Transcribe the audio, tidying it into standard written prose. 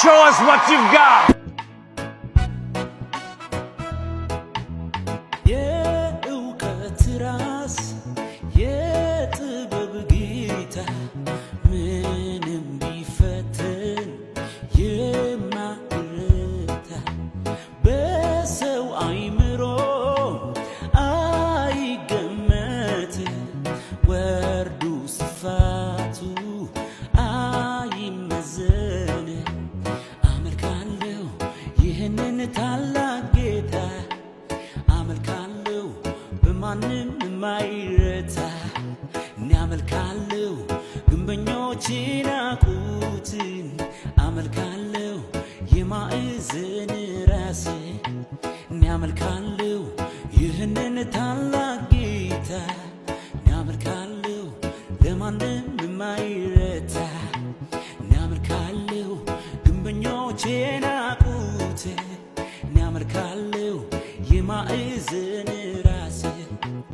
Show us what you've got. የእውቀት ራስ የጥበብ ጌታ ምንም ቢፈትን የማይረታ በሰው አይምሮ አይገመት ወርዱ ስፋቱ አይመዘን አመልካለሁ ይህንን ታላቅ ጌታ አመልካለሁ በማንም የማይረታ እኔ አመልካለሁ ግንበኞች ናቁትን አመልካለሁ የማዕዘን ራስ እኔ አመልካለሁ ይህንን ታላቅ ጌታ እኔ አመልካለሁ ለማንም የማይረታ እኔ አመልካለሁ ግንበኞች ናቁትን እኔ አመልካለሁ የማዕዘን